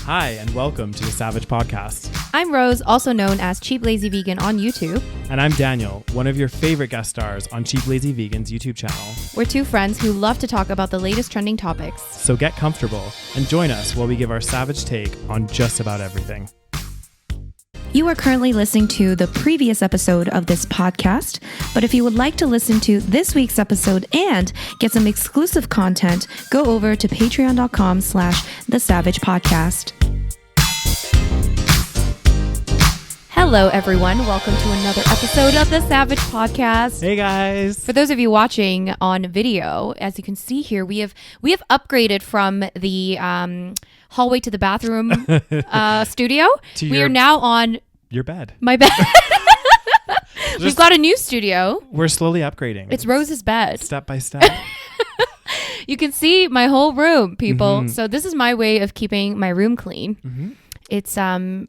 Hi, and welcome to the SaVeg Podcast. I'm Rose, also known as Cheap Lazy Vegan on YouTube. And I'm Daniel, one of your favorite guest stars on Cheap Lazy Vegan's YouTube channel. We're two friends who love to talk about the latest trending topics. So get comfortable and join us while we give our savage take on just about everything. You are currently listening to the previous episode of this podcast, but if you would like to listen to this week's episode and get some exclusive content, go over to patreon.com/thesavagepodcast. Hello, everyone. Welcome to another episode of the SaVeg Podcast. Hey, guys. For those of you watching on video, as you can see here, we have upgraded from the hallway to the bathroom studio. We are now on your bed. My bed. We've got a new studio. We're slowly upgrading. It's Rose's bed. Step by step. You can see my whole room, people. Mm-hmm. So this is my way of keeping my room clean. Mm-hmm.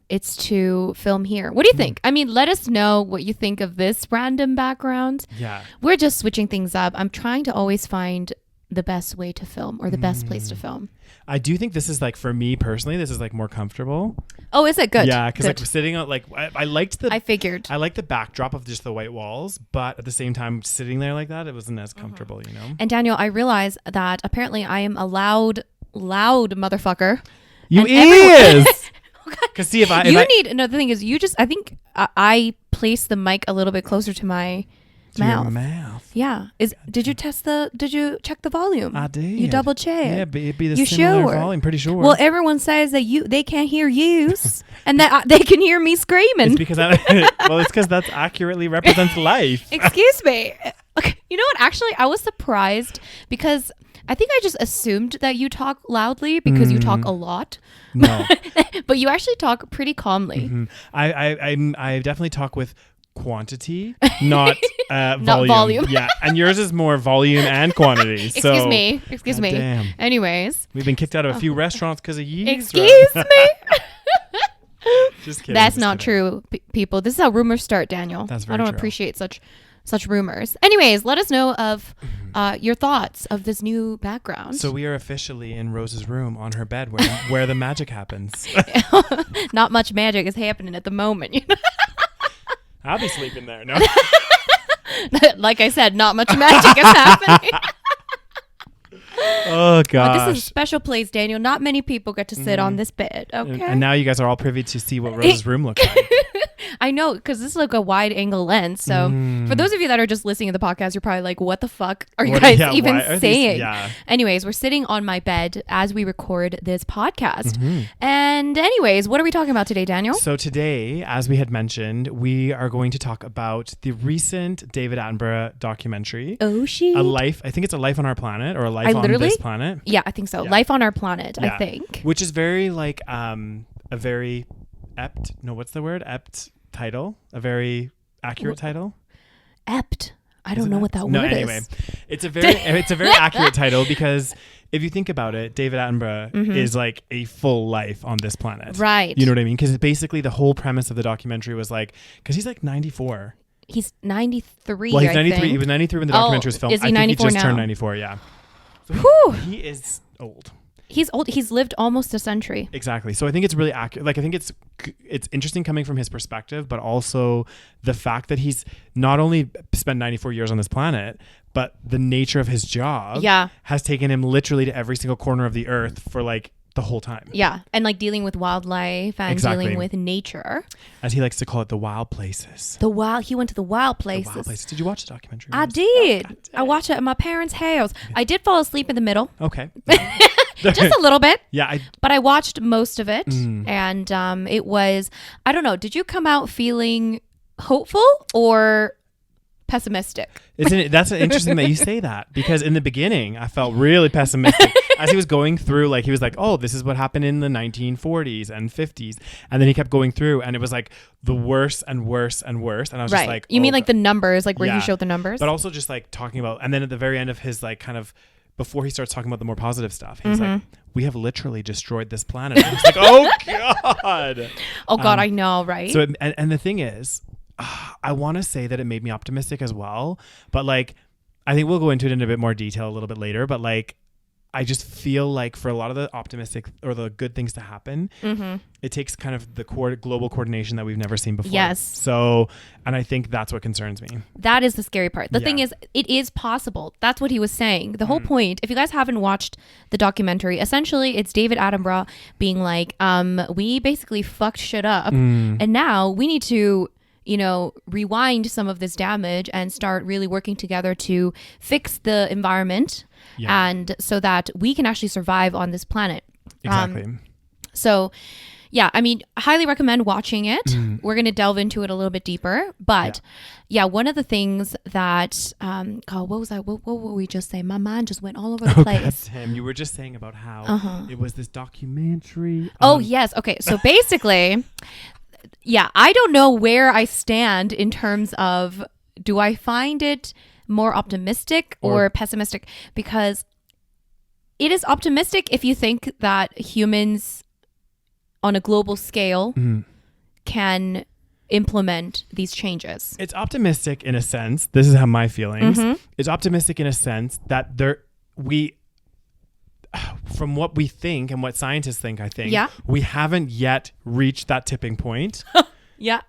It's to film here. What do you think? I mean, let us know what you think of this random background. Yeah. We're just switching things up. I'm trying to always find the best way to film or the best place to film. I do think this is like, for me personally, this is like more comfortable. Oh, is it? Good. Yeah, because like sitting on like I liked the. I figured. I liked the backdrop of just the white walls, but at the same time, sitting there like that, it wasn't as comfortable, you know. And Daniel, I realized that apparently I am a loud motherfucker. You is. Because see, another thing is I think I placed the mic a little bit closer to my mouth. Your mouth. Yeah. Did you check the volume? I did. You double check. Yeah, but it'd be the similar volume, pretty sure. Well, everyone says that they can't hear you and that they can hear me screaming. It's because it's because that's accurately represents life. Excuse me. Okay. You know what? Actually, I was surprised because I think I just assumed that you talk loudly because you talk a lot. No. But you actually talk pretty calmly. Mm-hmm. I definitely talk with quantity, not volume. Not volume. Yeah. And yours is more volume and quantity. Excuse me. Damn. Anyways. We've been kicked out of a few restaurants because of you. Excuse me. Just kidding. That's not true, people. This is how rumors start, Daniel. That's very I don't true. appreciate such rumors. Anyways, let us know of your thoughts of this new background. So we are officially in Rose's room on her bed where the magic happens. Not much magic is happening at the moment. You know? I'll be sleeping there. No. Like I said, not much magic is happening. Oh, gosh. This is a special place, Daniel. Not many people get to sit on this bed. Okay. And now you guys are all privy to see what Rose's room looks like. I know, because this is like a wide angle lens. So for those of you that are just listening to the podcast, you're probably like, what the fuck are you guys even saying? Anyways, we're sitting on my bed as we record this podcast. And anyways, what are we talking about today, Daniel? So today, as we had mentioned, we are going to talk about the recent David Attenborough documentary. Oh, shit. I think it's A Life on Our Planet or A Life on This Planet. Yeah, I think so. Yeah. Life on Our Planet, I think. Which is very like a very apt title, a very accurate title. Apt. I don't know what that word is. Anyway, it's a very accurate title because if you think about it, David Attenborough is like a full life on this planet. Right. You know what I mean? Because basically the whole premise of the documentary was like, because he's like 94. He's 93. Well, he's 93. He was 93 when the documentary was filmed. Is he 94 I think he just now? turned 94. Yeah. So he is old. He's old. He's lived almost a century. Exactly. So I think it's really accurate. Like, I think it's interesting coming from his perspective, but also the fact that he's not only spent 94 years on this planet, but the nature of his job has taken him literally to every single corner of the earth for like the whole time. Yeah. And like dealing with wildlife and dealing with nature. As he likes to call it, the wild places. He went to the wild places. Did you watch the documentary? I did. I watched it at my parents' house. I did fall asleep in the middle. Okay. Just a little bit. Yeah. But I watched most of it. And it was, I don't know, did you come out feeling hopeful or pessimistic? Isn't it? That's interesting that you say that, because in the beginning I felt really pessimistic as he was going through. Like, he was like, oh, this is what happened in the 1940s and 50s, and then he kept going through and it was like the worse and worse and worse, and I was just like, you mean like the numbers, like where he showed the numbers, but also just like talking about, and then at the very end of his like kind of before he starts talking about the more positive stuff, he's like, we have literally destroyed this planet. And I was like, oh god. Oh god, I know, right? So and the thing is, I want to say that it made me optimistic as well, but like I think we'll go into it in a bit more detail a little bit later, but like I just feel like for a lot of the optimistic or the good things to happen, it takes kind of the global coordination that we've never seen before. Yes. So, and I think that's what concerns me. That is the scary part. The thing is, it is possible. That's what he was saying. The whole point, if you guys haven't watched the documentary, essentially it's David Attenborough being like, we basically fucked shit up. And now we need to, rewind some of this damage and start really working together to fix the environment and so that we can actually survive on this planet. Exactly. So, yeah, I mean, highly recommend watching it. We're going to delve into it a little bit deeper. But one of the things that, what was I? What were we just saying? My mind just went all over the place. God, Tim, you were just saying about how it was this documentary. Oh, yes. Okay. So basically, I don't know where I stand in terms of, do I find it more optimistic or pessimistic? Because it is optimistic if you think that humans on a global scale can implement these changes. It's optimistic in a sense. This is how my feelings. It's optimistic in a sense that from what we think and what scientists think, I think, we haven't yet reached that tipping point.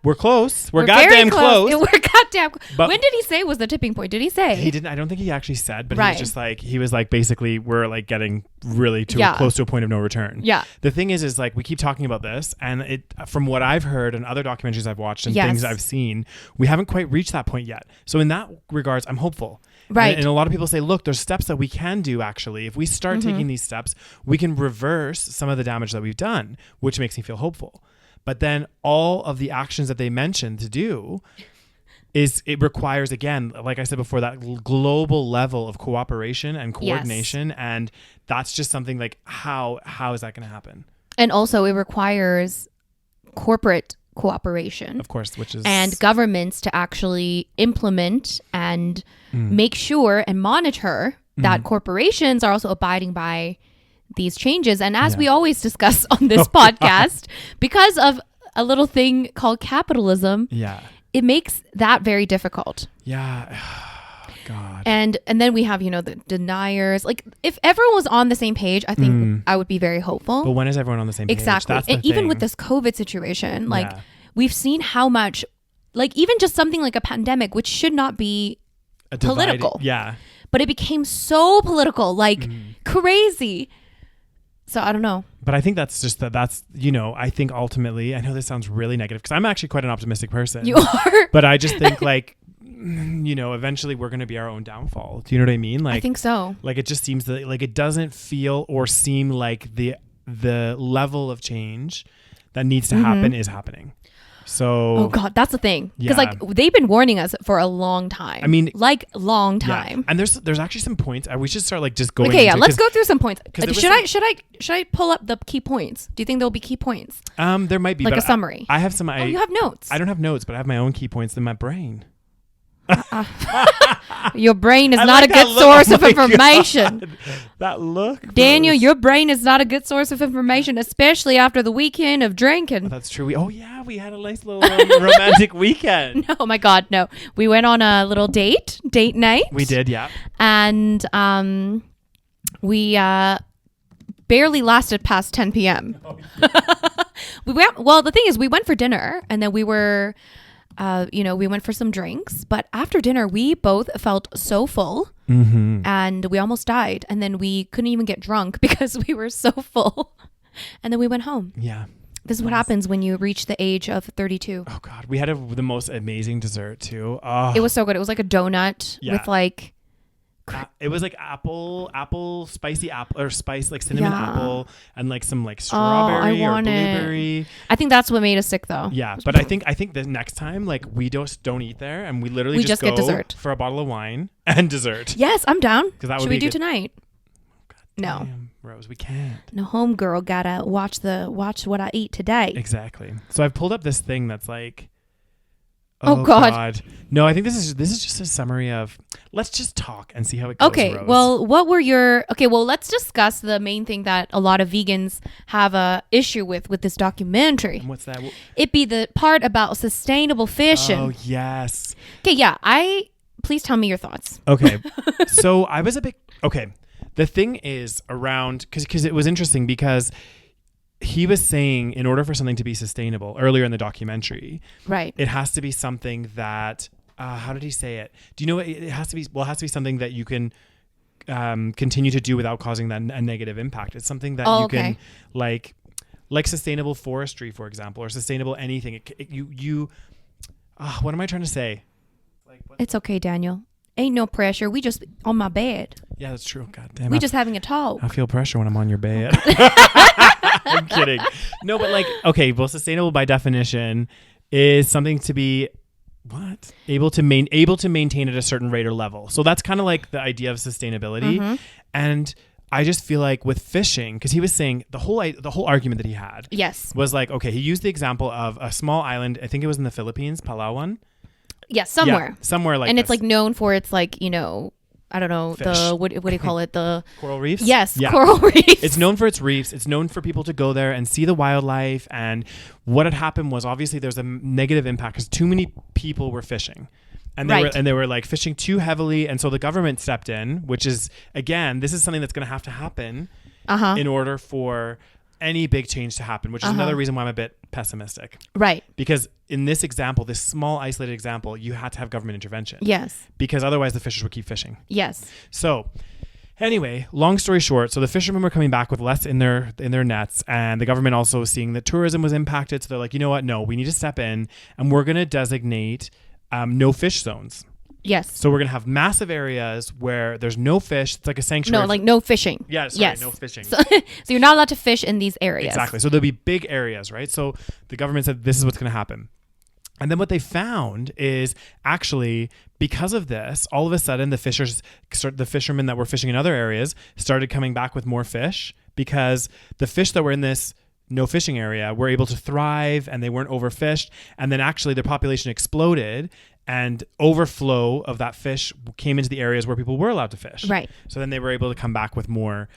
We're close. We're goddamn close. We're goddamn close. When did he say was the tipping point? Did he say? He didn't. I don't think he actually said, but he was like, basically, we're like getting really close to a point of no return. The thing is like, we keep talking about this, and from what I've heard and other documentaries I've watched and things I've seen, we haven't quite reached that point yet. So in that regards, I'm hopeful. Right. And a lot of people say, look, there's steps that we can do actually. If we start taking these steps, we can reverse some of the damage that we've done, which makes me feel hopeful. But then all of the actions that they mentioned to do it requires, again, like I said before, that global level of cooperation and coordination. And that's just something like, how is that going to happen? And also it requires corporate cooperation, of course, and governments to actually implement and make sure and monitor that corporations are also abiding by these changes. And as we always discuss on this podcast, because of a little thing called capitalism, it makes that very difficult. God. And then we have, the deniers. Like, if everyone was on the same page, I think I would be very hopeful. But when is everyone on the same page? Exactly. And even with this COVID situation, like, we've seen how much, like, even just something like a pandemic, which should not be political. But it became so political, like crazy. So I don't know. But I think that's just I think ultimately, I know this sounds really negative because I'm actually quite an optimistic person. You are. But I just think like, eventually we're going to be our own downfall. Do you know what I mean? Like, I think so. Like, it just seems that like it doesn't feel or seem like the level of change that needs to happen is happening. So, oh God, that's the thing. Because like they've been warning us for a long time. I mean, like long time. And there's actually some points. We should start like just going. Okay, let's go through some points. Should I pull up the key points? Do you think there'll be key points? There might be like a summary. I have some. Oh, you have notes. I don't have notes, but I have my own key points in my brain. Your brain is not a good source of information. God. That look, Daniel, your brain is not a good source of information, especially after the weekend of drinking. Oh, that's true. We had a nice little romantic weekend. No, my God, no. We went on a little date night. We did, yeah. And we barely lasted past 10 p.m. Oh, yeah. The thing is, we went for dinner, and then we were we went for some drinks, but after dinner we both felt so full and we almost died, and then we couldn't even get drunk because we were so full, and then we went home. This is what happens when you reach the age of 32. Oh God, we had the most amazing dessert too. Oh. It was so good. It was like a donut with like it was like spicy apple or spice, like cinnamon apple, and like some like strawberry or blueberry. I think that's what made us sick though. Yeah, but I think the next time, like, we don't eat there, and we literally just go get dessert for a bottle of wine and dessert. Yes, I'm down. Should we do tonight? No, Rose, we can't. No, homegirl gotta watch what I eat today. Exactly. So I've pulled up this thing that's like. Oh God. No, I think this is just a summary of, let's just talk and see how it goes. Okay, Rose. well, let's discuss the main thing that a lot of vegans have a issue with this documentary. And what's that? It be the part about sustainable fishing. Oh, yes. Okay, yeah, please tell me your thoughts. Okay. So I was the the thing is around, because it was interesting, because he was saying in order for something to be sustainable earlier in the documentary, right, it has to be something that, how did he say it? Do you know what it has to be? Well, it has to be something that you can continue to do without causing that a negative impact. It's something that you can like sustainable forestry, for example, or sustainable anything. What am I trying to say? It's okay, Daniel. Ain't no pressure. We just on my bed. Yeah, that's true. God damn. We just having a talk. I feel pressure when I'm on your bed. I'm kidding. No, but well, sustainable by definition is something to be able to maintain at a certain rate or level. So that's kind of like the idea of sustainability. Mm-hmm. And I just feel like with fishing, because he was saying the whole argument that he had, yes, was like, okay, he used the example of a small island. I think it was in the Philippines, Palawan. Yes, somewhere like, and this. It's like known for its like, you know, I don't know, fish. The what do you call it, the coral reefs? Yes, yeah. Coral reefs. It's known for its reefs. It's known for people to go there and see the wildlife. And what had happened was obviously there's a negative impact because too many people were fishing. And they were like fishing too heavily, and so the government stepped in, which is, again, this is something that's going to have to happen in order for any big change to happen, which is another reason why I'm a bit pessimistic. Right. Because in this example, this small isolated example, you had to have government intervention. Yes. Because otherwise the fishers would keep fishing. Yes. So anyway, long story short, so the fishermen were coming back with less in their nets, and the government also was seeing that tourism was impacted. So they're like, you know what? No, we need to step in, and we're going to designate no fish zones. Yes. So we're going to have massive areas where there's no fish. It's like a sanctuary. No, like no fishing. Yeah, sorry, yes. No fishing. So you're not allowed to fish in these areas. Exactly. So there'll be big areas, right? So the government said this is what's going to happen. And then what they found is actually because of this, all of a sudden the fishermen that were fishing in other areas started coming back with more fish because the fish that were in this no fishing area were able to thrive and they weren't overfished. And then actually their population exploded and overflow of that fish came into the areas where people were allowed to fish. Right. So then they were able to come back with more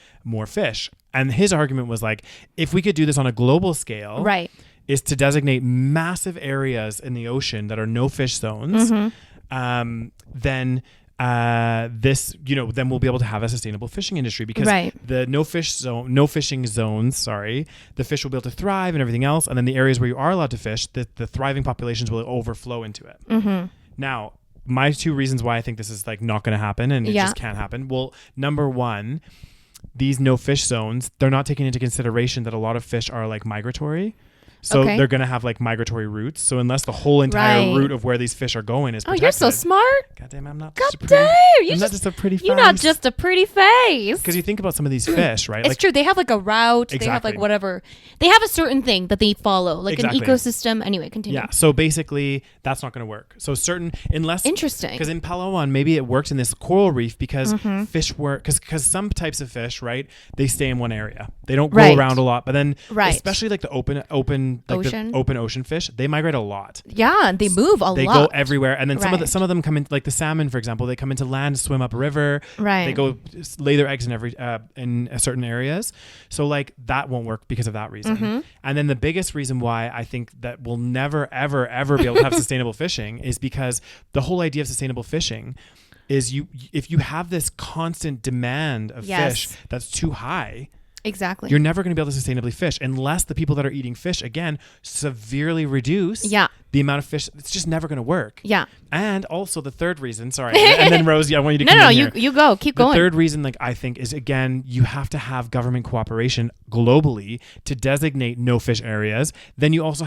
fish. And his argument was like, if we could do this on a global scale, right, is to designate massive areas in the ocean that are no fish zones, then then we'll be able to have a sustainable fishing industry because the no fishing zones, the fish will be able to thrive and everything else. And then the areas where you are allowed to fish, the thriving populations will overflow into it. Mm-hmm. Now, my two reasons why I think this is like not going to happen and it just can't happen. Well, number one, these no fish zones, they're not taking into consideration that a lot of fish are like migratory. So they're going to have like migratory routes. So unless the whole entire route of where these fish are going is protected. Oh, you're so smart. Goddamn, I'm not just a pretty face. You're not just a pretty face. Because you think about some of these fish, right? It's true. They have like a route. Exactly. They have like whatever. They have a certain thing that they follow, like an ecosystem. Anyway, continue. Yeah. So basically, that's not going to work. So Interesting. Because in Palawan, maybe it worked in this coral reef because fish were, because some types of fish, right, they stay in one area. They don't go around a lot. But then, especially like the open ocean fish, they migrate a lot. Yeah, they move a lot. They go everywhere, and then some of them come in, like the salmon, for example. They come into land, swim up a river. Right. They go lay their eggs in certain areas. So like that won't work because of that reason. Mm-hmm. And then the biggest reason why I think that we'll never ever ever be able to have sustainable fishing is because the whole idea of sustainable fishing is if you have this constant demand of fish that's too high. Exactly. You're never going to be able to sustainably fish unless the people that are eating fish, again, severely reduce the amount of fish. It's just never going to work. Yeah. And also the third reason, sorry, and then Rosie, I want you to come in here. You go. Keep going. The third reason, like I think, is again, you have to have government cooperation globally to designate no fish areas. Then you also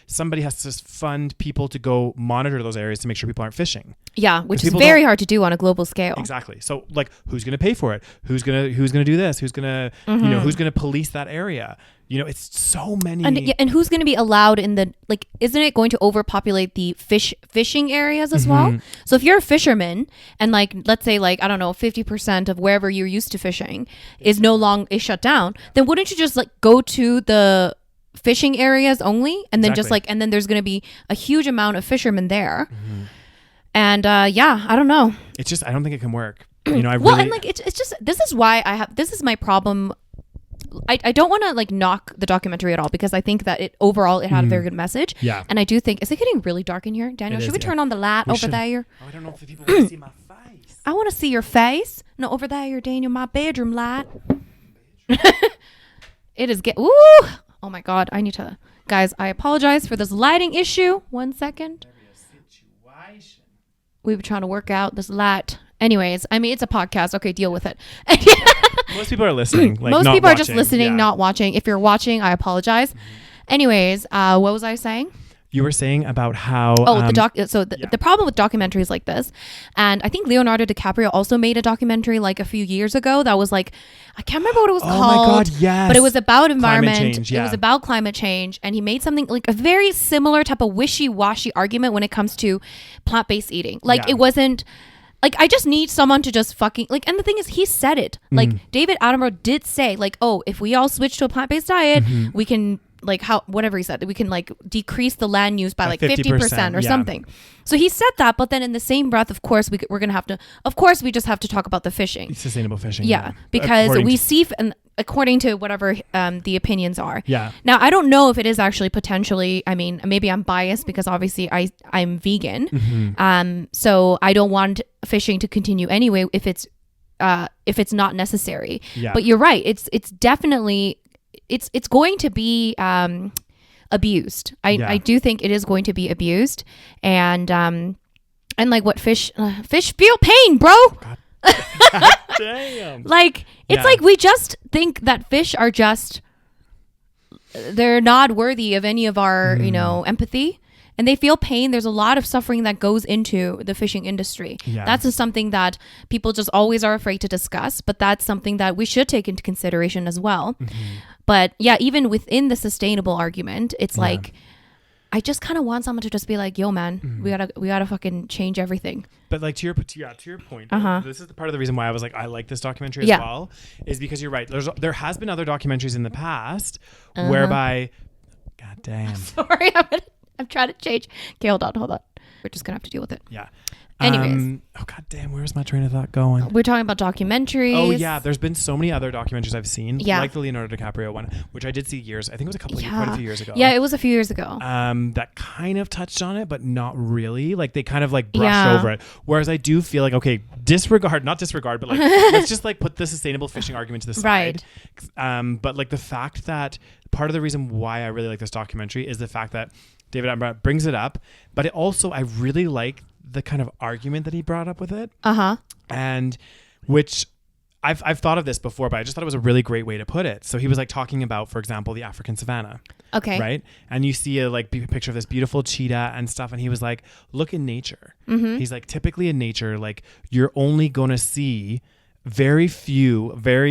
somebody has to fund people to go monitor those areas to make sure people aren't fishing. Yeah, which is very hard to do on a global scale. Exactly. So like, who's going to pay for it? Who's going to do this? Who's going to, who's going to police that area? It's so many. And who's going to be allowed in the, like, isn't it going to overpopulate the fishing areas as well? So if you're a fisherman and like, let's say like, I don't know, 50% of wherever you're used to fishing is shut down, then wouldn't you just like go to the fishing areas only? And then just like, and then there's going to be a huge amount of fishermen there. Mm-hmm. And I don't know. It's just, I don't think it can work. And like, it's just, this is my problem. I don't want to like knock the documentary at all because I think that it had a very good message. Yeah. And I do think, is it getting really dark in here? Daniel, should we turn on the light over there? Oh, I don't know if people want to see my face. I want to see your face. No, over there, you're Daniel, my bedroom light. It is Ooh. Oh my God. I need to, guys, I apologize for this lighting issue. 1 second. We were trying to work out this light. Anyways, I mean, it's a podcast. Okay, deal with it. Most people are listening. Like, most people watching. Are just listening, not watching. If you're watching, I apologize. Anyways, what was I saying? You were saying about how... the problem with documentaries like this, and I think Leonardo DiCaprio also made a documentary like a few years ago that was like, I can't remember what it was called. Oh my God, yes. But it was about environment. Change, yeah. It was about climate change. And he made something like a very similar type of wishy-washy argument when it comes to plant-based eating. Like it wasn't... Like, I just need someone to just fucking... Like, and the thing is, he said it. Like, David Attenborough did say, like, oh, if we all switch to a plant-based diet, we can... like whatever he said, we can like decrease the land use by like 50% or something. So he said that, but then in the same breath, of course, we're going to have to, of course, we just have to talk about the fishing. Sustainable fishing. Yeah. Because according to whatever the opinions are. Yeah. Now, I don't know if it is actually potentially, I mean, maybe I'm biased because obviously I'm vegan. So I don't want fishing to continue anyway if it's not necessary. Yeah. But you're right. It's definitely... It's going to be abused. I do think it is going to be abused, and like what fish feel pain, bro. God damn. Like it's like we just think that fish are just they're not worthy of any of our empathy. And they feel pain. There's a lot of suffering that goes into the fishing industry. Yeah. That's just something that people just always are afraid to discuss. But that's something that we should take into consideration as well. Mm-hmm. But yeah, even within the sustainable argument, it's like, I just kind of want someone to just be like, yo, man, we gotta fucking change everything. But like to your point, this is the part of the reason why I was like, I like this documentary as well, is because you're right. There has been other documentaries in the past whereby, God damn. Sorry, I'm trying to change. Okay, hold on. We're just gonna have to deal with it. Yeah. Anyways. Oh god damn, where's my train of thought going? We're talking about documentaries. Oh yeah, there's been so many other documentaries I've seen, like the Leonardo DiCaprio one, which I did see quite a few years ago. Yeah, it was a few years ago. That kind of touched on it, but not really. Like they kind of like brushed over it. Whereas I do feel like, okay, not disregard, but like let's just like put the sustainable fishing argument to the side. Right. But like the fact that part of the reason why I really like this documentary is the fact that David Attenborough brings it up, but it also, I really like the kind of argument that he brought up with it. And which I've thought of this before, but I just thought it was a really great way to put it. So he was like talking about, for example, the African savannah. Okay. Right. And you see a like picture of this beautiful cheetah and stuff. And he was like, look in nature. Mm-hmm. He's like, typically in nature, like you're only going to see very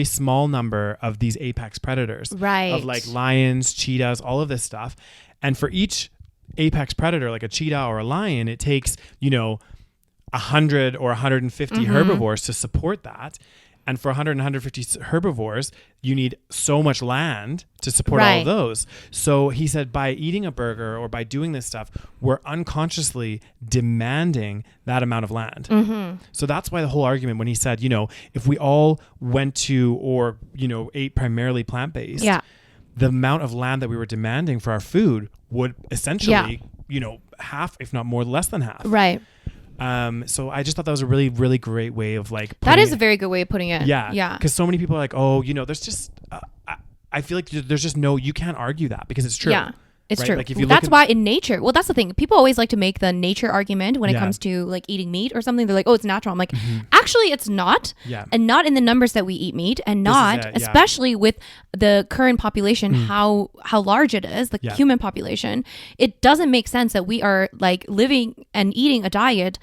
small number of these apex predators. Right. Of like lions, cheetahs, all of this stuff. And for each apex predator, like a cheetah or a lion, it takes 100 or 150 herbivores to support that. And for 100 and 150 herbivores, you need so much land to support all of those. So he said, by eating a burger or by doing this stuff, we're unconsciously demanding that amount of land. Mm-hmm. So that's why the whole argument when he said, if we all went to or ate primarily plant-based, the amount of land that we were demanding for our food would essentially, half, if not more, less than half. Right. So I just thought that was a really, really great way of like. That is a very good way of putting it. Yeah. Yeah. Because so many people are like, oh, there's just, I feel like there's just you can't argue that because it's true. Yeah. It's true. Like if you that's why in nature, well, that's the thing. People always like to make the nature argument when it comes to like eating meat or something. They're like, oh, it's natural. I'm like, actually, it's not. Yeah. And not in the numbers that we eat meat, and not especially with the current population, how large it is, the human population. It doesn't make sense that we are like living and eating a diet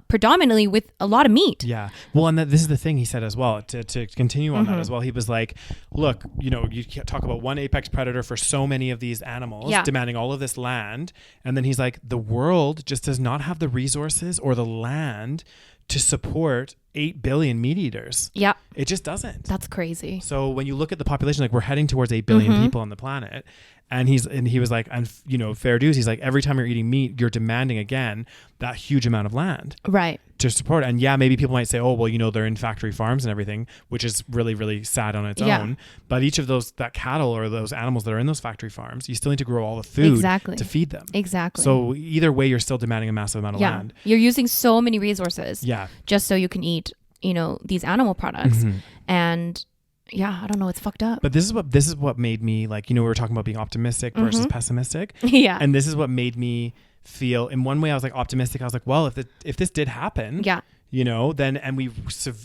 predominantly with a lot of meat. Yeah. Well, and this is the thing he said as well, to continue on that as well. He was like, look, you can't talk about one apex predator for so many of these animals demanding all of this land. And then he's like, the world just does not have the resources or the land to support 8 billion meat eaters. Yeah. It just doesn't. That's crazy. So when you look at the population, like we're heading towards 8 billion people on the planet. And he was like, and you know, fair dues. He's like, every time you're eating meat, you're demanding again that huge amount of land, right, to support it. And yeah, maybe people might say, oh, well, you know, they're in factory farms and everything, which is really, really sad on its own. But each of that cattle or those animals that are in those factory farms, you still need to grow all the food to feed them. Exactly. So either way, you're still demanding a massive amount of land. You're using so many resources. Just so you can eat, you know, these animal products. And yeah, I don't know. It's fucked up. But this is what made me, like, you know, we were talking about being optimistic versus pessimistic. Yeah. And this is what made me feel, in one way I was like optimistic. I was like, well, if this did happen, you know, then, and we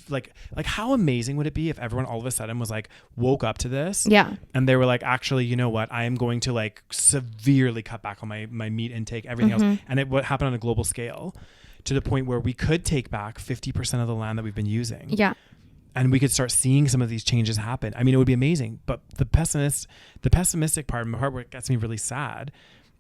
like how amazing would it be if everyone all of a sudden was like, woke up to this. And they were like, actually, you know what? I am going to like severely cut back on my meat intake, everything else. And what happened on a global scale to the point where we could take back 50% of the land that we've been using. And we could start seeing some of these changes happen. I mean, it would be amazing. But the pessimistic part, and the part where it gets me really sad,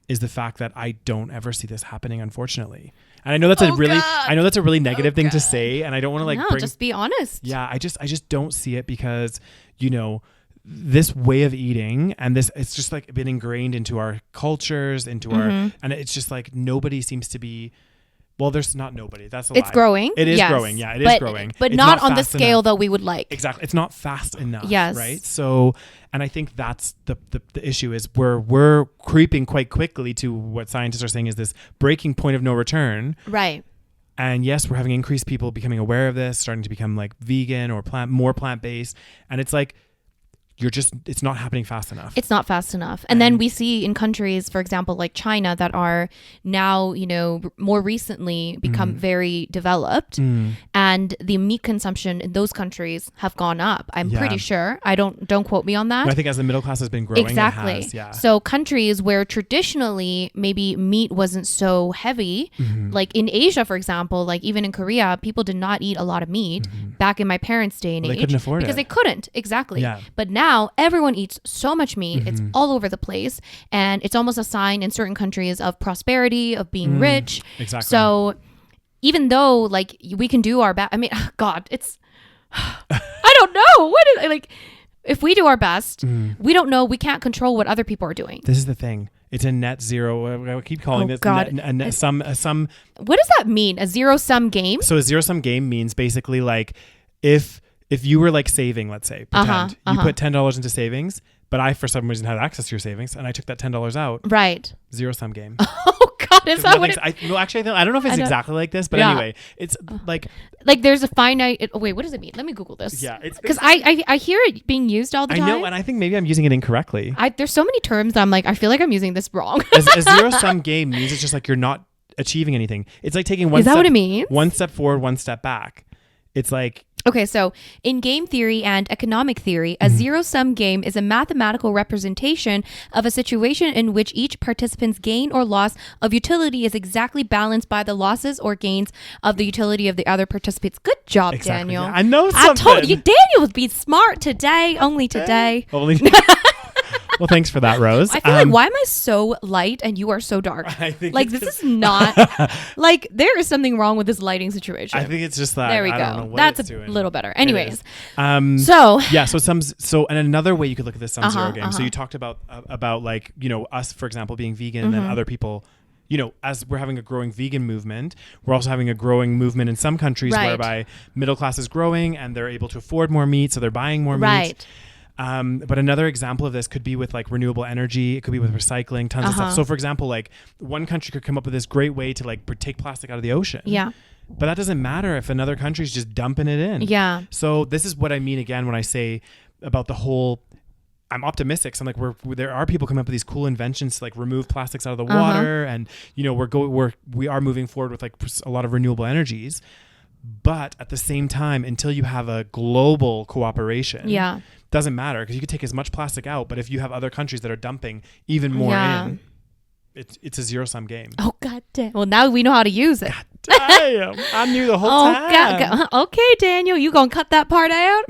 is the fact that I don't ever see this happening, unfortunately. And I know that's a really negative thing to say, and I don't want to like just be honest. Yeah, I just don't see it because, you know, this way of eating and this, it's just like been ingrained into our cultures, into our, and it's just like nobody seems to be. Well, there's not nobody. That's a lie. It's growing. It is growing. Yeah, it is growing. But it's not on the scale that we would like. Exactly. It's not fast enough. Yes. Right? So, and I think that's the issue is we're creeping quite quickly to what scientists are saying is this breaking point of no return. Right. And yes, we're having increased people becoming aware of this, starting to become like vegan or more plant-based. And it's like, it's not happening fast enough. It's not fast enough. And then we see in countries, for example, like China, that are now, you know, more recently become very developed, and the meat consumption in those countries have gone up. I'm pretty sure. Don't quote me on that. No, I think as the middle class has been growing, exactly. It has, So countries where traditionally maybe meat wasn't so heavy, like in Asia, for example, like even in Korea, people did not eat a lot of meat back in my parents' day and age. They couldn't afford because it. they couldn't. Exactly. Yeah. But now everyone eats so much meat. It's all over the place, and it's almost a sign in certain countries of prosperity, of being rich. Exactly. So even though like we can do our best, I mean, God, it's I don't know what is like. If we do our best, we don't know. We can't control what other people are doing. This is the thing. It's a net zero. I keep calling this some. What does that mean? A zero-sum game? So a zero-sum game means basically like if you were like saving, let's say, pretend you put $10 into savings, but I for some reason had access to your savings and I took that $10 out. Right. Zero-sum game. Oh God, is that what it? Actually, I don't know if it's exactly like this, but anyway, it's like there's a finite. Wait, what does it mean? Let me Google this. Yeah, it's because I hear it being used all the time. I know, and I think maybe I'm using it incorrectly. There's so many terms that I'm like, I feel like I'm using this wrong. A zero-sum game means it's just like you're not achieving anything. It's like taking one. Is that what it means? One step forward, one step back. It's like. Okay, so in game theory and economic theory, a zero-sum game is a mathematical representation of a situation in which each participant's gain or loss of utility is exactly balanced by the losses or gains of the utility of the other participants. Good job, exactly. Daniel. Yeah, I know something. I told you, Daniel would be smart today, only today. Well, thanks for that, Rose. I feel like, why am I so light and you are so dark? I think like, this is not, like, there is something wrong with this lighting situation. I think it's just that. There we I go. don't know what That's it's doing. little better. Anyways. And another way you could look at this sum zero game. So you talked about like, you know, us, for example, being vegan and then other people, you know, as we're having a growing vegan movement, we're also having a growing movement in some countries whereby middle class is growing and they're able to afford more meat. So they're buying more meat. But another example of this could be with like renewable energy. It could be with recycling, tons of stuff. So for example, like one country could come up with this great way to like take plastic out of the ocean. Yeah. But that doesn't matter if another country's just dumping it in. Yeah. So this is what I mean again when I say about the whole, I'm optimistic. So I'm like, there are people coming up with these cool inventions to like remove plastics out of the water. And, you know, we are moving forward with like a lot of renewable energies. But at the same time, until you have a global cooperation, doesn't matter because you could take as much plastic out. But if you have other countries that are dumping even more in, it's a zero-sum game. Oh, God damn. Well, now we know how to use it. God damn. I knew the whole time. God. Okay, Daniel, you going to cut that part out?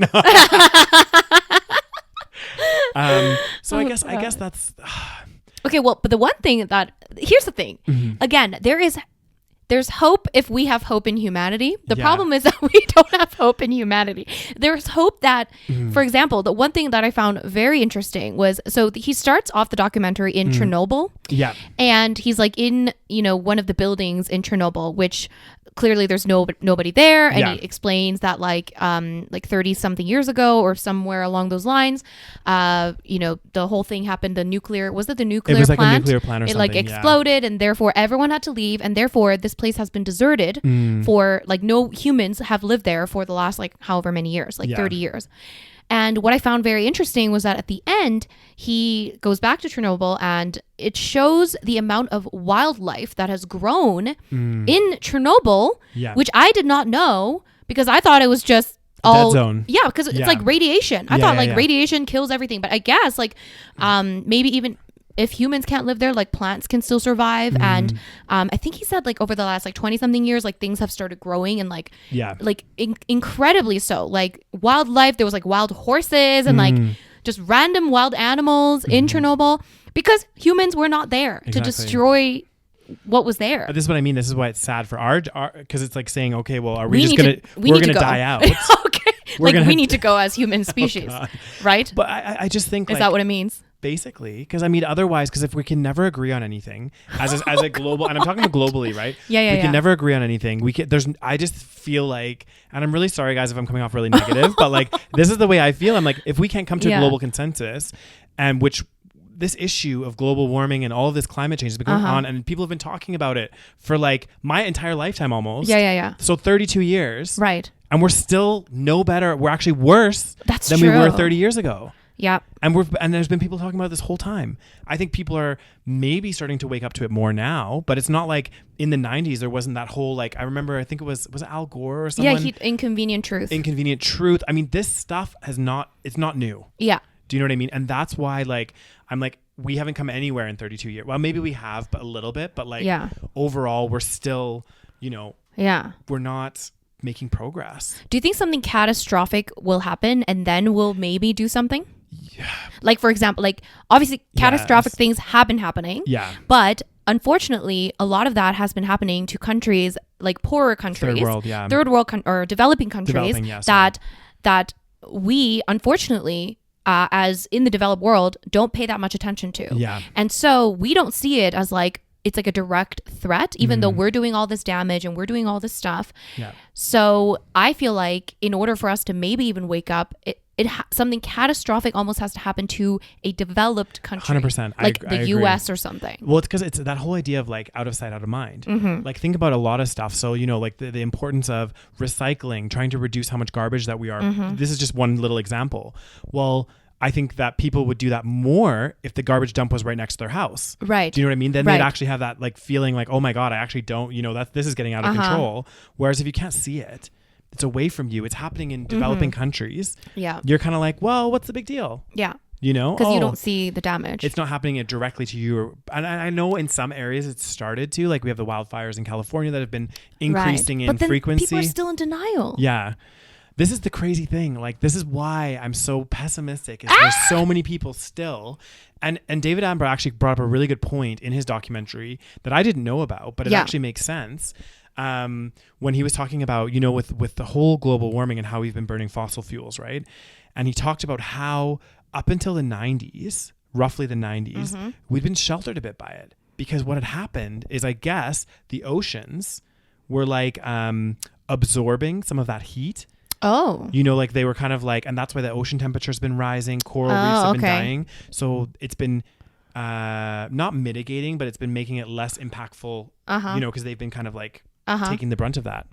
So I guess that's... Okay, well, but the one thing here's the thing. Again, there is there's hope if we have hope in humanity. The problem is that we don't have hope in humanity. There's hope that, for example, the one thing that I found very interesting was, so he starts off the documentary in Chernobyl. Yeah. And he's like in, one of the buildings in Chernobyl, which clearly there's nobody there. And he explains that like 30 something years ago or somewhere along those lines, the whole thing happened. It was like a nuclear plant or something. It like exploded and therefore everyone had to leave. And therefore this place has been deserted for like no humans have lived there for the last like however many years, like 30 years. And what I found very interesting was that at the end, he goes back to Chernobyl and it shows the amount of wildlife that has grown in Chernobyl, which I did not know because I thought it was just all dead zone. Yeah, because it's like radiation. I thought radiation kills everything, but I guess like maybe even if humans can't live there, like plants can still survive. And I think he said like over the last like 20 something years, like things have started growing and like incredibly so. Like wildlife, there was like wild horses and like just random wild animals in Chernobyl because humans were not there to destroy what was there. This is what I mean. This is why it's sad for our because it's like saying, okay, well, are we're gonna die out? Okay, we need to go as human species, right? But I just think is that what it means? Basically, because I mean, otherwise, because if we can never agree on anything as a global, and I'm talking about globally, right? We can never agree on anything. I just feel like, and I'm really sorry, guys, if I'm coming off really negative, but like, this is the way I feel. I'm like, if we can't come to a global consensus, and which this issue of global warming and all of this climate change has been going on, and people have been talking about it for like my entire lifetime almost. So 32 years. Right. And we're still no better. We're actually worse than we were 30 years ago. Yeah. And there's been people talking about it this whole time. I think people are maybe starting to wake up to it more now, but it's not like in the 90s there wasn't that whole like, I remember, I think it was Al Gore or someone? Yeah, Inconvenient Truth. I mean, this stuff it's not new. Yeah. Do you know what I mean? And that's why like I'm like, we haven't come anywhere in 32 years. Well, maybe we have, but a little bit, but like overall we're still, we're not making progress. Do you think something catastrophic will happen and then we'll maybe do something? Yeah. Like, for example, like obviously catastrophic things have been happening. Yeah. But unfortunately, a lot of that has been happening to countries like poorer countries, third world or developing countries that we unfortunately as in the developed world don't pay that much attention to. Yeah. And so we don't see it as like it's like a direct threat, even though we're doing all this damage and we're doing all this stuff. Yeah. So I feel like in order for us to maybe even wake up, something catastrophic almost has to happen to a developed country. 100%. Like the US or something. Well, it's because it's that whole idea of like out of sight, out of mind. Like think about a lot of stuff. So, like the importance of recycling, trying to reduce how much garbage that we are. This is just one little example. Well, I think that people would do that more if the garbage dump was right next to their house. Right. Do you know what I mean? Then they'd actually have that like feeling like, oh my God, I actually don't, this is getting out of control. Whereas if you can't see it, it's away from you. It's happening in developing countries. Yeah. You're kind of like, well, what's the big deal? Yeah. Because you don't see the damage. It's not happening directly to you. And I know in some areas it's started to, like we have the wildfires in California that have been increasing in frequency. People are still in denial. Yeah. This is the crazy thing. Like, this is why I'm so pessimistic. Is there's so many people still. And David Attenborough actually brought up a really good point in his documentary that I didn't know about, but it actually makes sense. When he was talking about, with the whole global warming and how we've been burning fossil fuels, right? And he talked about how up until the 90s, roughly the 90s, we'd been sheltered a bit by it. Because what had happened is, I guess, the oceans were like absorbing some of that heat. Oh. Like they were kind of like, and that's why the ocean temperature has been rising. Coral reefs have been dying. So it's been not mitigating, but it's been making it less impactful, because they've been kind of like taking the brunt of that.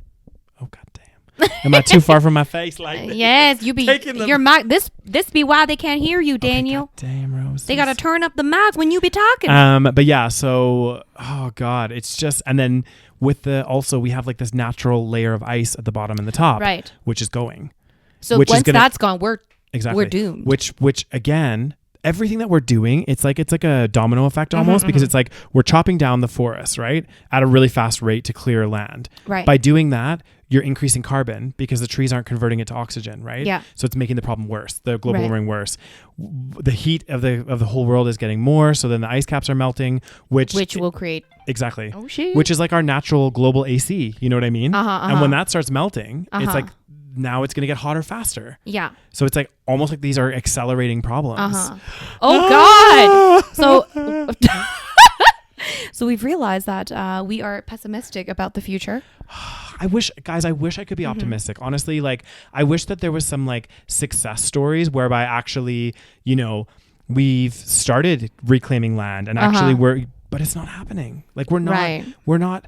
Oh, God damn. Am I too far from my face? Like yes, you're this be why they can't hear you, Daniel. Okay, damn, Rose. They got to turn up the mic when you be talking. But yeah, so, oh God, it's just, and then also we have like this natural layer of ice at the bottom and the top, right? Which is going. So once that's gone, we're doomed. Which again, everything that we're doing, it's like a domino effect almost, because it's like we're chopping down the forest, right, at a really fast rate to clear land. Right. By doing that, you're increasing carbon because the trees aren't converting it to oxygen, right? Yeah. So it's making the problem worse, the global warming worse. The heat of the whole world is getting more, so then the ice caps are melting, which will create exactly. Oh shit. Which is like our natural global AC. You know what I mean? And when that starts melting, it's like now it's going to get hotter faster. Yeah. So it's like almost like these are accelerating problems. Oh God. So. So we've realized that we are pessimistic about the future. I wish I could be optimistic. Honestly, like I wish that there was some like success stories whereby actually, you know, we've started reclaiming land and actually but it's not happening. Like we're not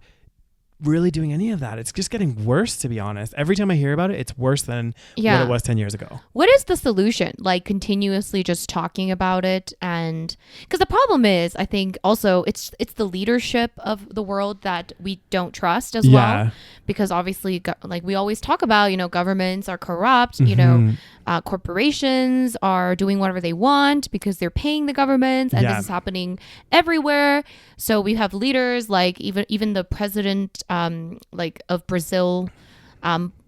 really doing any of that. It's just getting worse, to be honest. Every time I hear about it, it's worse than what it was 10 years ago. What is the solution? Like continuously just talking about it, and because the problem is, I think also it's the leadership of the world that we don't trust as well, because obviously like we always talk about, you know, governments are corrupt, you know, corporations are doing whatever they want because they're paying the governments, and this is happening everywhere. So we have leaders like even the president like of Brazil.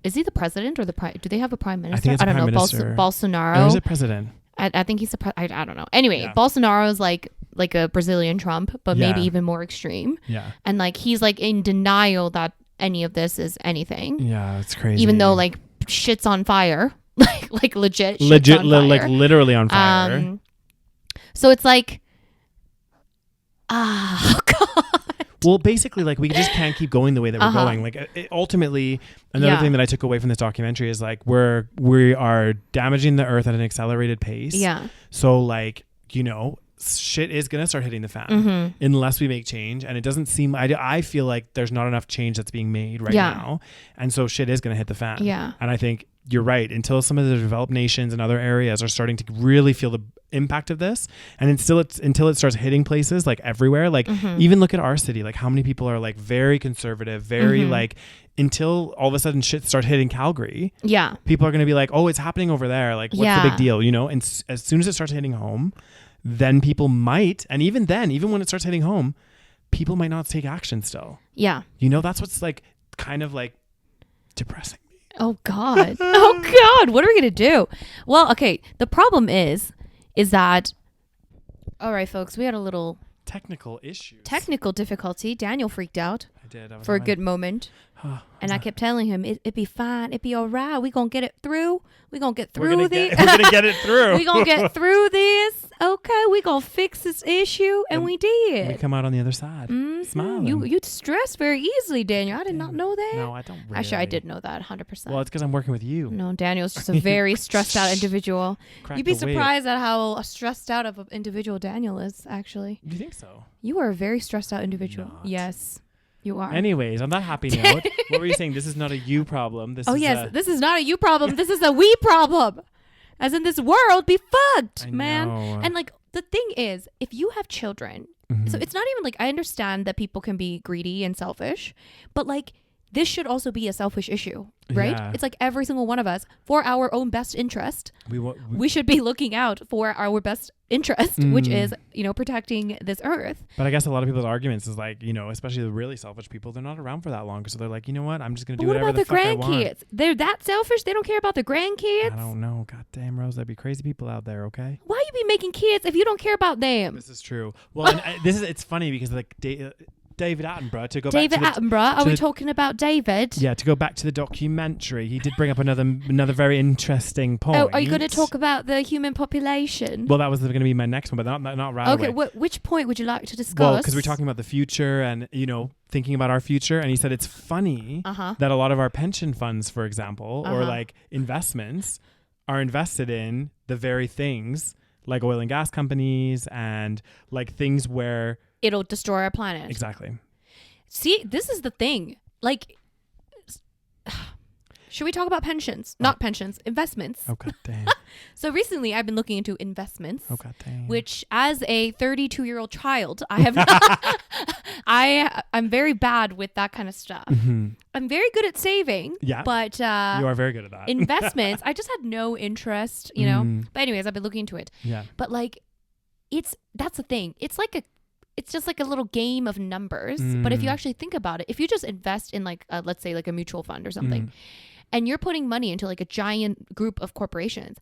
Is he the president or do they have a prime minister? I think it's I don't know. Bolsonaro. Or is it president? I think he's I don't know. Anyway, Bolsonaro is like a Brazilian Trump, but maybe even more extreme. Yeah. And like he's like in denial that any of this is anything. Yeah, it's crazy. Even though like shit's on fire. like legit like literally on fire. So it's like oh God. Well, basically, like we just can't keep going the way that we're going. Like ultimately, another thing that I took away from this documentary is like we are damaging the earth at an accelerated pace. Yeah. So like, you know, shit is gonna start hitting the fan unless we make change, and it doesn't seem. I feel like there's not enough change that's being made right now, and so shit is gonna hit the fan. Yeah. And I think you're right. Until some of the developed nations and other areas are starting to really feel the impact of this, and until it starts hitting places like everywhere, like even look at our city, like how many people are like very conservative, very like, until all of a sudden shit starts hitting Calgary, people are going to be like, oh, it's happening over there, like what's the big deal, you know? And as soon as it starts hitting home, then people might, and even when it starts hitting home, people might not take action still. You know, that's what's like kind of like depressing. Oh God. Oh God. What are we going to do? Well, okay. The problem is that, all right, folks, we had a little technical difficulty. Daniel freaked out. I did. For a good moment. And I kept telling him, it'd be fine. It'd be all right. We're going to get it through. We're going to get through this. We're going to get it through. We're going to get through this. Okay, we're going to fix this issue. And we did. We come out on the other side. Smiling. You stress very easily, Daniel. I did not know that. No, I don't really. Actually, I did know that 100%. Well, it's because I'm working with you. No, Daniel's just a very stressed out individual. You'd be surprised at how stressed out of an individual Daniel is, actually. You think so? You are a very stressed out individual. Yes. You are. Anyways, on that happy note, what were you saying? This is not a you problem. This is not a you problem. This is a we problem. As in, this world be fucked, man. And like the thing is, if you have children, so it's not even like, I understand that people can be greedy and selfish, but like this should also be a selfish issue, right? Yeah. It's like every single one of us, for our own best interest, we should be looking out for our best interest, which is, you know, protecting this earth. But I guess a lot of people's arguments is like, you know, especially the really selfish people, they're not around for that long, so they're like, you know what, I'm just gonna do whatever the fuck I want. What about the grandkids? They're that selfish? They don't care about the grandkids? I don't know. God damn, Rose, there'd be crazy people out there. Okay. Why you be making kids if you don't care about them? This is true. Well, and it's funny because like David Attenborough, to go David back to Attenborough. Are we talking about David? Yeah, to go back to the documentary, he did bring up another very interesting point. Oh, are you going to talk about the human population? Well, that was going to be my next one, but not right away. Okay, which point would you like to discuss? Well, because we're talking about the future and, you know, thinking about our future. And he said it's funny that a lot of our pension funds, for example, or like investments are invested in the very things like oil and gas companies and like things where it'll destroy our planet. Exactly. See, this is the thing. Like, should we talk about pensions? Not pensions, investments. Oh, God dang. So recently I've been looking into investments. Oh, God dang. Which, as a 32-year-old child, I have not, I'm very bad with that kind of stuff. I'm very good at saving. Yeah. But you are very good at that. Investments, I just had no interest, you know. But anyways, I've been looking into it. Yeah. But like, that's the thing. It's just like a little game of numbers. But if you actually think about it, if you just invest in like, let's say like a mutual fund or something, and you're putting money into like a giant group of corporations,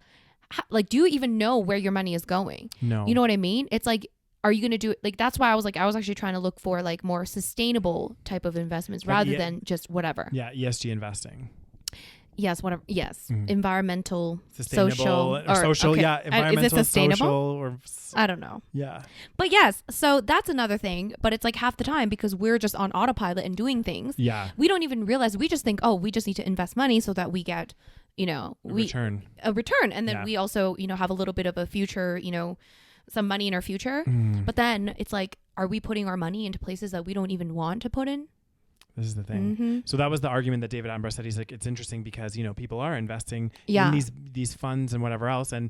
like, do you even know where your money is going? No. You know what I mean? It's like, are you going to do it? Like, that's why I was actually trying to look for like more sustainable type of investments rather than just whatever. Yeah. ESG investing. Yes, whatever. Yes, environmental, sustainable, social. Okay. Yeah, environmental, is it sustainable? Social, or I don't know. Yeah, but yes, so that's another thing. But it's like half the time because we're just on autopilot and doing things. Yeah, we don't even realize. We just think, oh, we just need to invest money so that we get, a return, and then we also, have a little bit of a future, some money in our future. But then it's like, are we putting our money into places that we don't even want to put in? This is the thing. So that was the argument that David Attenborough said. He's like, it's interesting because, people are investing in these funds and whatever else. And,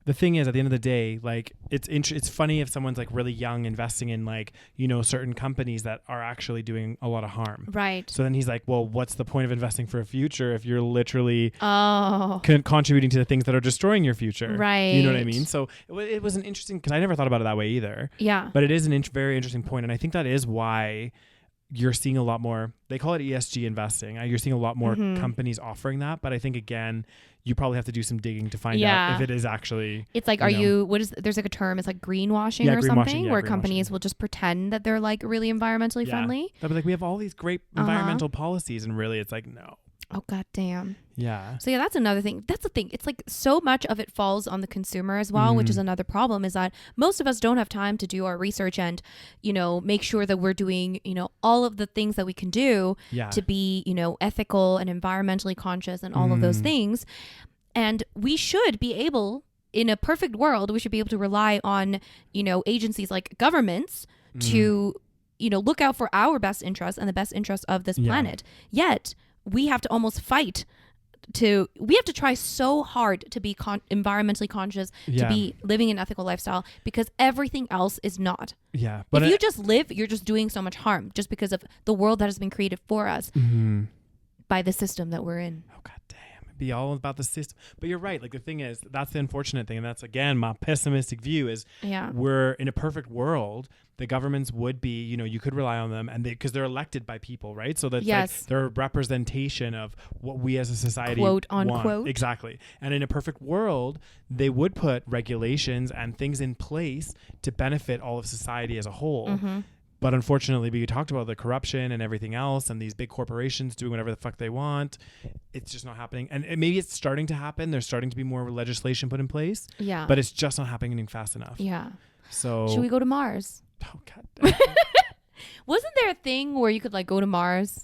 the thing is, at the end of the day, like, it's funny if someone's like really young investing in like, certain companies that are actually doing a lot of harm. Right. So then he's like, well, what's the point of investing for a future if you're literally contributing to the things that are destroying your future? Right. You know what I mean? So it was an interesting, because I never thought about it that way either. Yeah. But it is very interesting point. And I think that is why you're seeing a lot more, they call it ESG investing. You're seeing a lot more companies offering that. But I think, again, you probably have to do some digging to find out if it is actually. It's like, there's like a term, it's like greenwashing or something, where companies will just pretend that they're like really environmentally friendly. They'll be like, we have all these great environmental policies. And really it's like, no. Oh, God damn. Yeah. So that's another thing. That's the thing. It's like so much of it falls on the consumer as well, which is another problem, is that most of us don't have time to do our research and, make sure that we're doing, all of the things that we can do to be, ethical and environmentally conscious and all of those things. And we should be able, in a perfect world, we should be able to rely on, agencies like governments to, look out for our best interests and the best interests of this planet. Yet we have to almost fight we have to try so hard to be environmentally conscious, to be living an ethical lifestyle, because everything else is not. Yeah. But if you just live, you're just doing so much harm just because of the world that has been created for us by the system that we're in. Oh, God damn. It'd be all about the system. But you're right. Like, the thing is, that's the unfortunate thing. And that's, again, my pessimistic view is we're in a perfect world. The governments would be, you could rely on them, and because they're elected by people, right? So that's like they're a representation of what we as a society quote unquote want. Exactly. And in a perfect world, they would put regulations and things in place to benefit all of society as a whole. But unfortunately, we talked about the corruption and everything else, and these big corporations doing whatever the fuck they want. It's just not happening. And maybe it's starting to happen. There's starting to be more legislation put in place. Yeah. But it's just not happening fast enough. Yeah. So should we go to Mars? Oh, God damn. Wasn't there a thing where you could like go to Mars?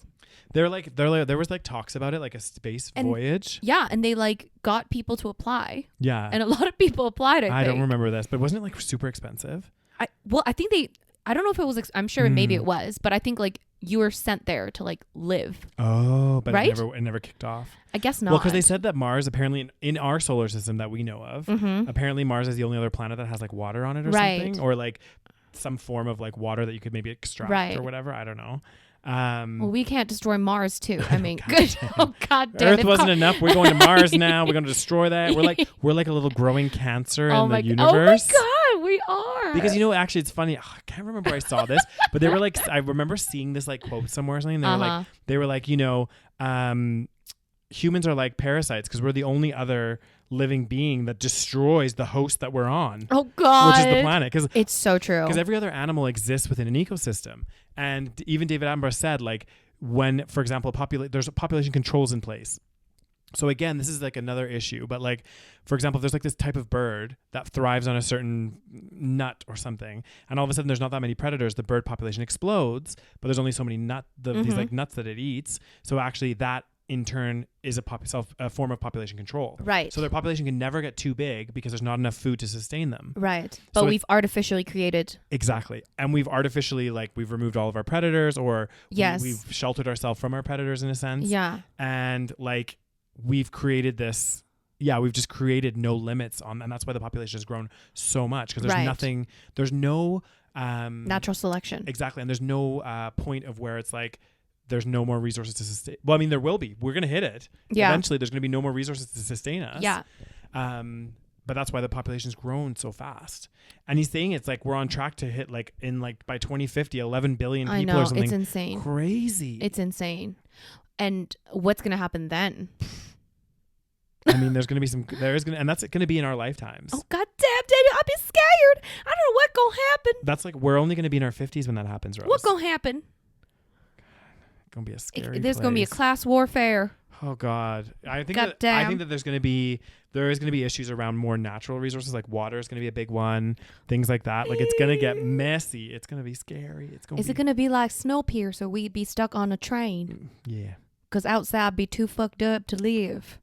There was like talks about it, like a space voyage. Yeah, and they like got people to apply. Yeah. And a lot of people applied, I think. don't remember this, but wasn't it like super expensive? I think I don't know if it was, I'm sure maybe it was, but I think like you were sent there to like live. Oh, but right? it never kicked off. I guess not. Well, because they said that Mars, apparently in our solar system that we know of, apparently Mars is the only other planet that has like water on it or something, or like some form of like water that you could maybe extract or whatever. I don't know. Well, we can't destroy Mars too. I mean, good. Oh, God damn. Earth wasn't enough. We're going to Mars now. We're going to destroy that. We're like a little growing cancer in the universe. Oh my God, we are. Because actually, it's funny. I can't remember where I saw this, but they were like, I remember seeing this like quote somewhere or something. They were like, humans are like parasites because we're the only other living being that destroys the host that we're on. Oh, God. Which is the planet. Because it's so true. Because every other animal exists within an ecosystem. And even David Attenborough said, like, when, for example, there's population controls in place. So again, this is like another issue. But like, for example, if there's like this type of bird that thrives on a certain nut or something, and all of a sudden there's not that many predators, the bird population explodes, but there's only so many these like nuts that it eats. So actually that in turn is a form of population control. Right. So their population can never get too big because there's not enough food to sustain them. Right. But we've artificially created. Exactly. And we've artificially, like, we've removed all of our predators, or we've sheltered ourselves from our predators in a sense. Yeah. And like, we've created this, we've just created no limits on, and that's why the population has grown so much, because there's no natural selection. Exactly. And there's no point of where it's like, there's no more resources to sustain. Well, I mean, there will be. We're going to hit it. Yeah. Eventually, there's going to be no more resources to sustain us. Yeah. but that's why the population's grown so fast. And he's saying it's like we're on track to hit like in like by 2050, 11 billion people. I know, or something. it's insane. Crazy. It's insane. And what's going to happen then? I mean, and that's going to be in our lifetimes. Oh, God damn, Daniel, I'll be scared. I don't know what's going to happen. That's like, we're only going to be in our 50s when that happens, Rose. What's going to happen? Going to be a scary There's going to be a class warfare. Oh God. I think that there is going to be issues around more natural resources, like water is going to be a big one, things like that. Like it's going to get messy. It's going to be scary. Is it going to be like Snowpiercer? We'd be stuck on a train. Yeah. Because outside be too fucked up to live.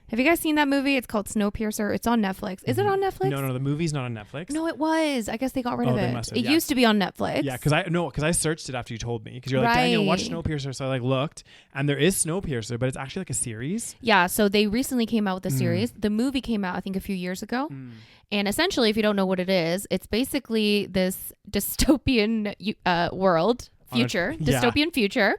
Have you guys seen that movie? It's called Snowpiercer. It's on Netflix. Is it on Netflix? No, the movie's not on Netflix. No, it was. I guess they got rid of it. They must have, it used to be on Netflix. Yeah, because I searched it after you told me. Because you're like, Daniel, watch Snowpiercer. So I like looked, and there is Snowpiercer, but it's actually like a series. Yeah, so they recently came out with a series. The movie came out, I think, a few years ago. And essentially, if you don't know what it is, it's basically this dystopian world, dystopian future,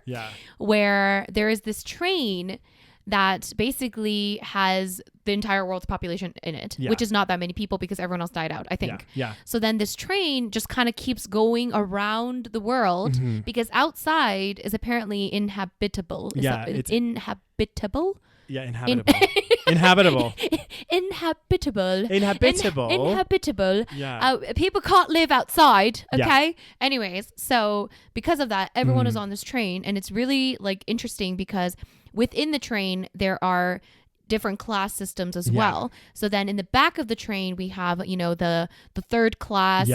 where there is this train that basically has the entire world's population in it, which is not that many people because everyone else died out, I think. Yeah. So then this train just kind of keeps going around the world because outside is apparently inhabitable. It's inhabitable? Yeah, inhabitable. Inhabitable. Inhabitable. Yeah. People can't live outside. Okay. Yeah. Anyways, so because of that, everyone is on this train, and it's really like interesting because within the train there are different class systems as well. So then in the back of the train we have, the third class,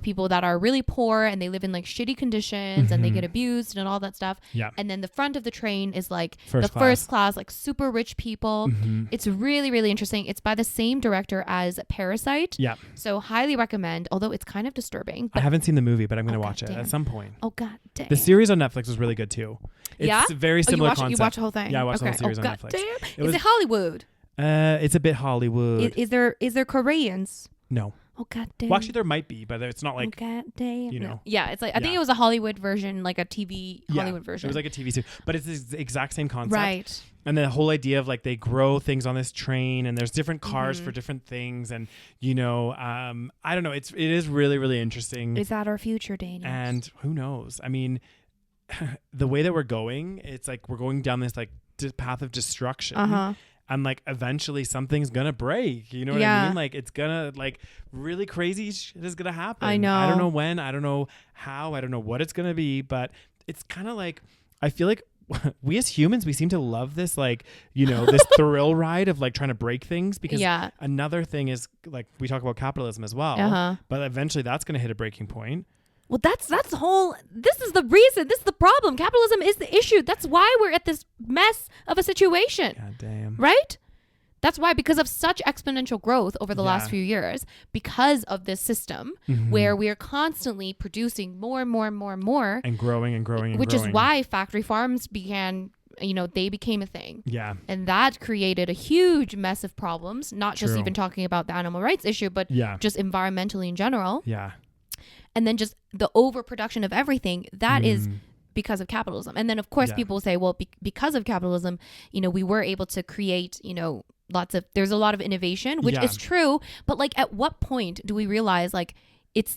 people that are really poor and they live in like shitty conditions and they get abused and all that stuff. And then the front of the train is like first class, like super rich people. It's really, really interesting. It's by the same director as Parasite. So highly recommend, although it's kind of disturbing. But I haven't seen the movie, but I'm going to watch it at some point. Oh God damn. The series on Netflix was really good too. It's very similar concept. You watch the whole thing? Yeah, I watched the whole series on Netflix. Damn. Is it Hollywood? It's a bit Hollywood. Is there Koreans? No. Oh God damn. Well, actually, there might be, but it's not like. Oh God damn. No. Yeah, it's like I think it was a Hollywood version, like a TV Hollywood version. It was like a TV series, but it's the exact same concept. Right. And the whole idea of like they grow things on this train, and there's different cars for different things, and I don't know. It is really, really interesting. Is that our future, Daniel? And who knows? I mean, the way that we're going, it's like we're going down this like path of destruction. And like eventually something's gonna break. You know what I mean? Like it's gonna like really crazy shit is gonna happen. I know. I don't know when. I don't know how. I don't know what it's gonna be. But it's kind of like I feel like we as humans, we seem to love this like this thrill ride of like trying to break things because another thing is like we talk about capitalism as well. But eventually that's gonna hit a breaking point. Well, that's the whole. This is the reason. This is the problem. Capitalism is the issue. That's why we're at this mess of a situation. God damn. Right? That's why, because of such exponential growth over the last few years, because of this system where we are constantly producing more and more and more and more, and growing, which is why factory farms began. They became a thing. Yeah. And that created a huge mess of problems. Not just even talking about the animal rights issue, but just environmentally in general. Yeah. And then just the overproduction of everything, that is because of capitalism. And then, of course, people say, well, because of capitalism, we were able to create, there's a lot of innovation, which is true. But like, at what point do we realize like it's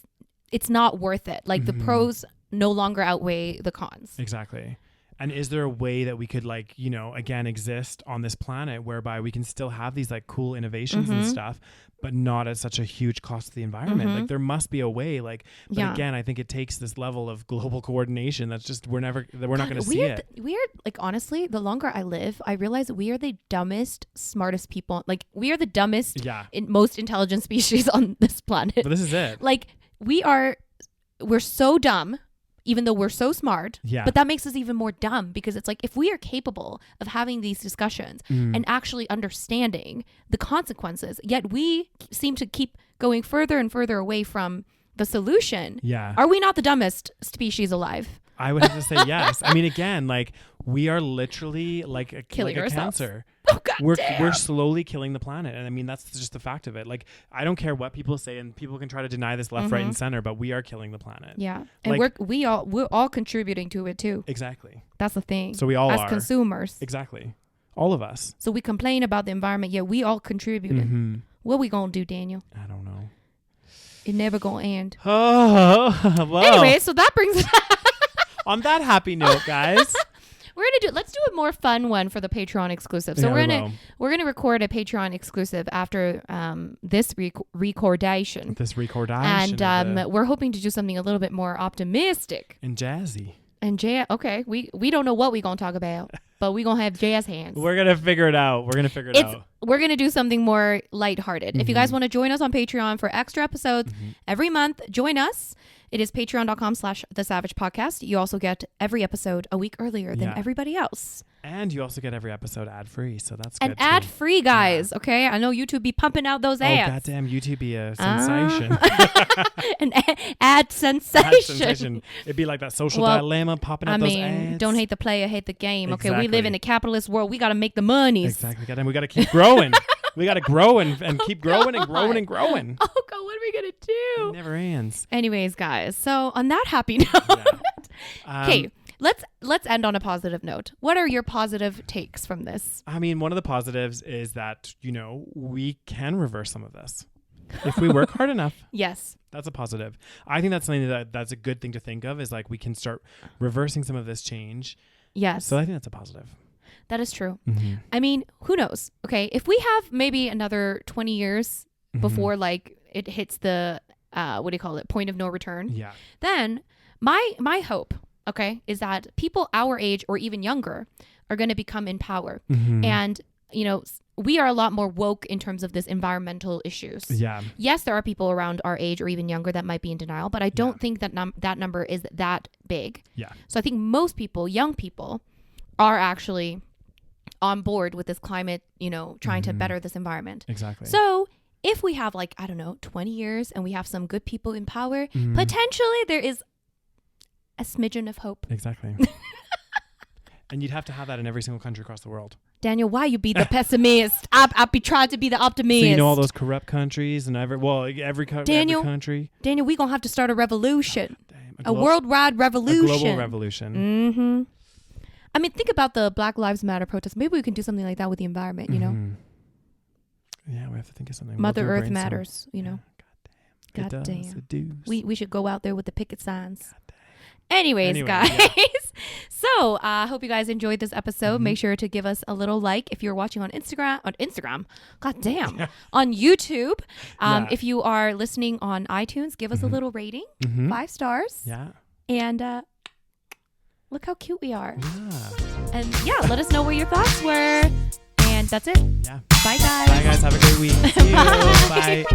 not worth it? Like the pros no longer outweigh the cons. Exactly. And is there a way that we could like, again, exist on this planet whereby we can still have these like cool innovations and stuff, but not at such a huge cost to the environment? Like there must be a way but again, I think it takes this level of global coordination that's just, we're not going to see it. We are like, honestly, the longer I live, I realize we are the dumbest, smartest people. Like we are the dumbest, most intelligent species on this planet. But this is it. Like we're so dumb. Even though we're so smart, but that makes us even more dumb because it's like if we are capable of having these discussions and actually understanding the consequences, yet we seem to keep going further and further away from the solution. Are we not the dumbest species alive? I would have to say yes. I mean, again, like we are literally like a cancer. Oh, God we're slowly killing the planet. And I mean, that's just the fact of it. Like, I don't care what people say, and people can try to deny this left, right, and center, but we are killing the planet. Yeah. And like, we're all contributing to it too. Exactly. That's the thing. So we all are. As consumers. Exactly. All of us. So we complain about the environment, yet we all contributed. What we gonna do, Daniel? I don't know. It never gonna end. Oh, well. Anyway, so that brings us on that happy note, guys. Let's do a more fun one for the Patreon exclusive. So we're gonna record a Patreon exclusive after this recordation. And we're hoping to do something a little bit more optimistic and jazzy. Okay, we don't know what we're gonna talk about, but we're gonna have jazz hands. We're gonna figure it out. We're gonna do something more lighthearted. If you guys want to join us on Patreon for extra episodes every month, join us. It is patreon.com/the SaVeg Podcast. You also get every episode a week earlier than everybody else. And you also get every episode ad-free, so that's good. And ad-free, guys, okay? I know YouTube be pumping out those ads. Oh, goddamn, YouTube be a sensation. An ad sensation. It'd be like that social dilemma popping up those ads. Don't hate the player, hate the game. Exactly. Okay, we live in a capitalist world. We got to make the money. Exactly. Goddamn, we got to keep growing. We got to grow and keep growing and growing and growing. Oh, God, what are we going to do? It never ends. Anyways, guys, so on that happy note, okay, let's end on a positive note. What are your positive takes from this? I mean, one of the positives is that, we can reverse some of this if we work hard enough. Yes. That's a positive. I think that's something that's a good thing to think of, is like we can start reversing some of this change. Yes. So I think that's a positive. That is true. Mm-hmm. I mean, who knows? Okay, if we have maybe another 20 years before like it hits the point of no return. Yeah. Then my hope, okay, is that people our age or even younger are going to become in power, and we are a lot more woke in terms of this environmental issues. Yeah. Yes, there are people around our age or even younger that might be in denial, but I don't think that that number is that big. Yeah. So I think most people, young people, are actually on board with this climate, trying to better this environment. Exactly. So if we have 20 years and we have some good people in power, potentially there is a smidgen of hope. Exactly. And you'd have to have that in every single country across the world. Daniel, why you be the pessimist? I be trying to be the optimist. So all those corrupt countries and every country. Daniel, we gonna have to start a revolution. A worldwide revolution. A global revolution. Mm-hmm. I mean, think about the Black Lives Matter protests. Maybe we can do something like that with the environment, Yeah, we have to think of something. Mother Earth matters, God damn. It does. We should go out there with the picket signs. Anyways, guys. Yeah. So I hope you guys enjoyed this episode. Make sure to give us a little like if you're watching on Instagram. God damn. On YouTube. If you are listening on iTunes, give us a little rating. 5 stars. Yeah. And look how cute we are. Yeah. And let us know what your thoughts were. And that's it. Yeah. Bye, guys. Bye, guys. Have a great week. See you. Bye.